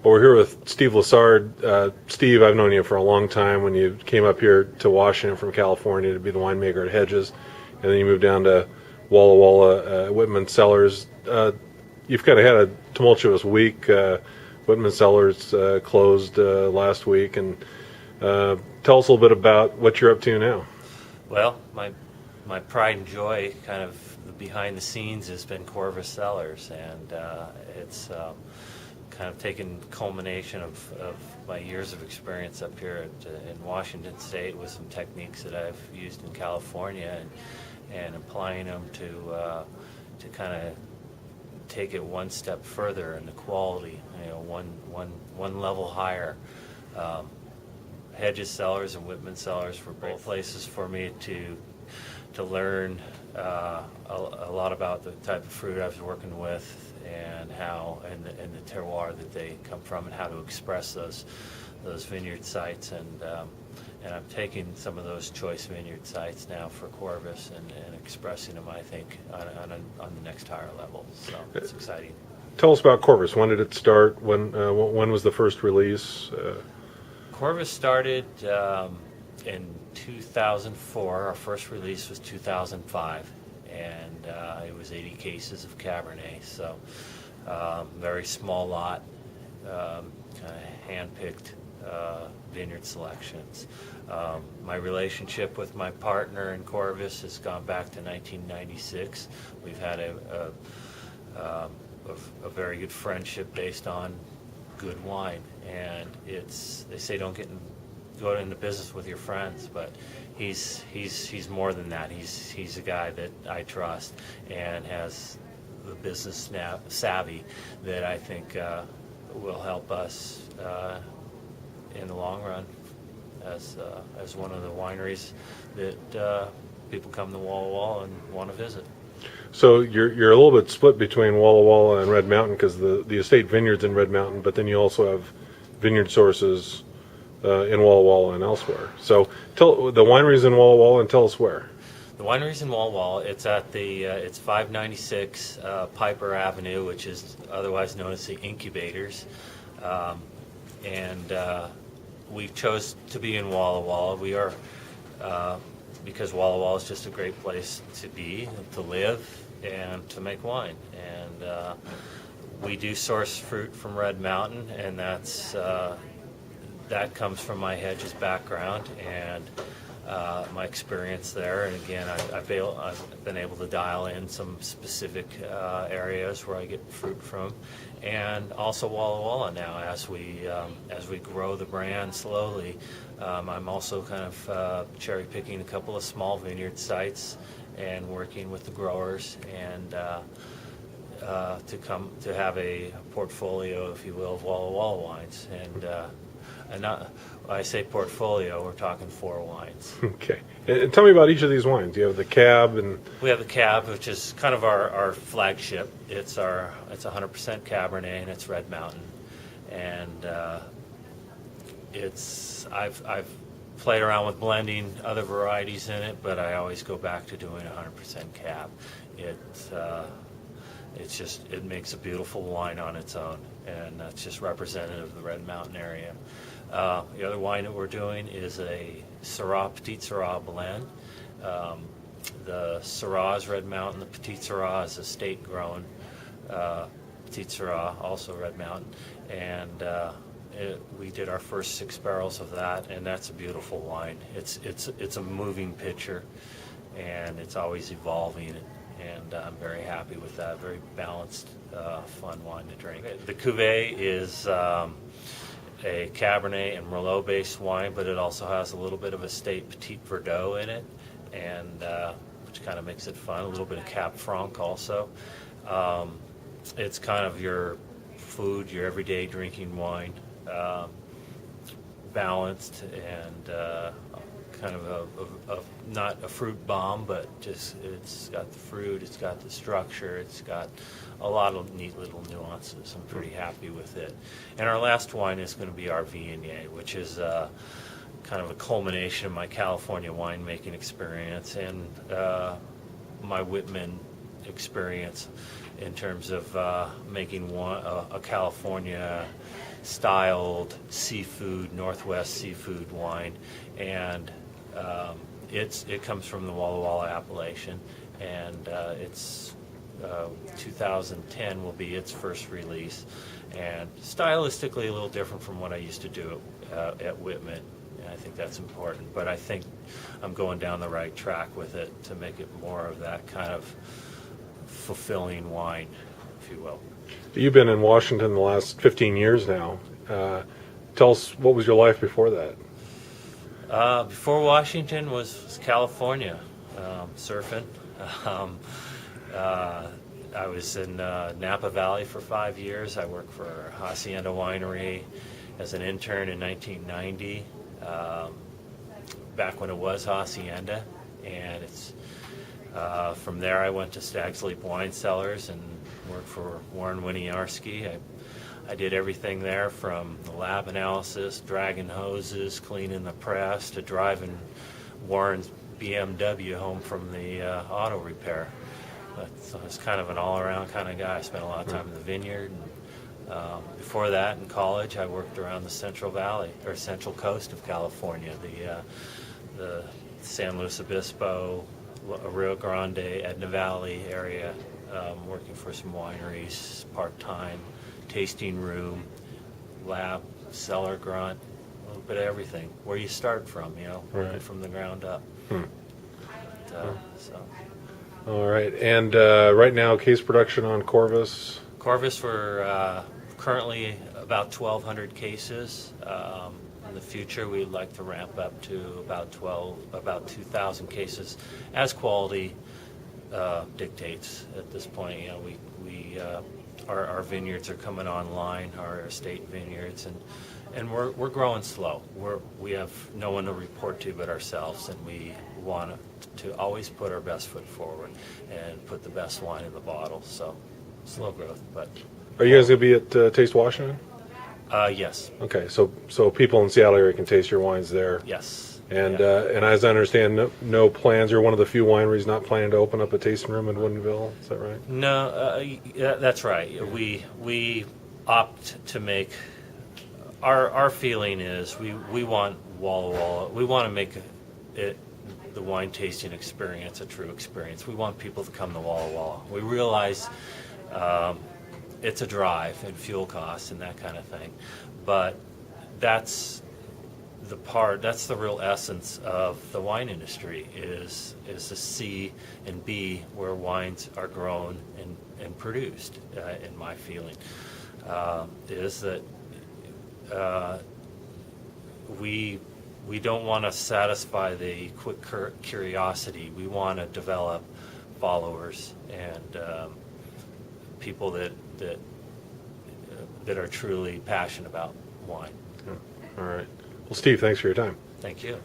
Well, we're here with Steve Lessard. Steve, I've known you for a long time. When you came up here to Washington from California to be the winemaker at Hedges, and then you moved down to Walla Walla, Whitman Cellars. You've kind of had a tumultuous week. Whitman Cellars closed last week, and tell us a little bit about what you're up to now. Well, my pride and joy, kind of behind the scenes, has been Corvus Cellars, and it's kind of taken culmination of my years of experience up here in Washington State with some techniques that I've used in California, and applying them to kind of take it one step further in the quality, one level higher. Hedges Cellars and Whitman Cellars were both places for me to learn a lot about the type of fruit I was working with, and how and the terroir that they come from, and how to express those vineyard sites. And I'm taking some of those choice vineyard sites now for Corvus and expressing them, I think, on the next higher level. So it's exciting. Tell us about Corvus. When did it start? When was the first release? Corvus started in 2004. Our first release was 2005, and it was 80 cases of Cabernet. So very small lot, kind of hand-picked vineyard selections. My relationship with my partner in Corvus has gone back to 1996. We've had a very good friendship based on good wine, and they say don't go into business with your friends, but he's more than that. He's a guy that I trust and has the business savvy that I think will help us in the long run as one of the wineries that people come to Walla Walla and want to visit. So you're a little bit split between Walla Walla and Red Mountain, because the estate vineyard's in Red Mountain, but then you also have vineyard sources in Walla Walla and elsewhere. So tell the winery's in Walla Walla, and tell us where. The winery's in Walla Walla. It's at it's 596 Piper Avenue, which is otherwise known as the Incubators, and we chose to be in Walla Walla. We are because Walla Walla is just a great place to be, to live, and to make wine. And we do source fruit from Red Mountain, and that comes from my Hedges background and my experience there. And again, I've been able to dial in some specific areas where I get fruit from, and also Walla Walla now as we grow the brand slowly. I'm also kind of cherry picking a couple of small vineyard sites and working with the growers, and to have a portfolio, if you will, of Walla Walla wines. And not, when I say portfolio, we're talking 4 wines. Okay. And tell me about each of these wines. You have the Cab, and we have the Cab, which is kind of our flagship. It's 100% Cabernet, and it's Red Mountain. And I've played around with blending other varieties in it, but I always go back to doing 100% Cab. It makes a beautiful wine on its own, and that's just representative of the Red Mountain area. The other wine that we're doing is a Syrah, Petite Syrah blend. The Syrah is Red Mountain. The Petite Syrah is a state-grown Petite Syrah, also Red Mountain. And we did our first 6 barrels of that, and that's a beautiful wine. It's a moving picture, and it's always evolving. And I'm very happy with that. Very balanced, fun wine to drink. The cuvee is a Cabernet and Merlot-based wine, but it also has a little bit of Estate Petit Verdot in it, and which kind of makes it fun. A little bit of Cab Franc also. It's kind of your food, your everyday drinking wine, balanced and kind of not a fruit bomb, but just it's got the fruit, it's got the structure, it's got a lot of neat little nuances. I'm pretty happy with it. And our last wine is going to be our Viognier, which is kind of a culmination of my California winemaking experience and my Whitman experience in terms of making a California styled seafood, Northwest seafood wine, and it comes from the Walla Walla appellation, and it's 2010 will be its first release, and stylistically a little different from what I used to do at Whitman. And I think that's important, but I think I'm going down the right track with it to make it more of that kind of fulfilling wine, if you will. You've been in Washington the last 15 years now. Tell us, what was your life before that? Before Washington was California, surfing. I was in Napa Valley for 5 years. I worked for Hacienda Winery as an intern in 1990, back when it was Hacienda. And it's from there I went to Stag's Leap Wine Cellars and worked for Warren Winiarski. I did everything there, from the lab analysis, dragging hoses, cleaning the press, to driving Warren's BMW home from the auto repair. So I was kind of an all-around kind of guy. I spent a lot of time in the vineyard. And, before that, in college, I worked around the Central Valley, or Central Coast of California, the San Luis Obispo, Rio Grande, Edna Valley area, working for some wineries, part-time, tasting room, lab, cellar grunt, a little bit of everything. Where you start from, working from the ground up. So. All right, and right now, case production on Corvus? Corvus, we're currently about 1,200 cases. In the future, we'd like to ramp up to about 2,000 cases, as quality dictates. At this point, our vineyards are coming online, our estate vineyards, and we're growing slow. We have no one to report to but ourselves, and we want to always put our best foot forward and put the best wine in the bottle. So slow growth, but. Are you guys going to be at Taste Washington? Yes. Okay, so people in Seattle area can taste your wines there. Yes. And and as I understand, no plans. You're one of the few wineries not planning to open up a tasting room in Woodinville. Is that right? No, that's right. We opt to make our feeling is we want Walla Walla. We want to make the wine tasting experience a true experience. We want people to come to Walla Walla. We realize it's a drive and fuel costs and that kind of thing, but that's the real essence of the wine industry is to see and be where wines are grown and produced. In my feeling, is that we don't want to satisfy the quick curiosity. We want to develop followers and people that are truly passionate about wine. All right. Well, Steve, thanks for your time. Thank you.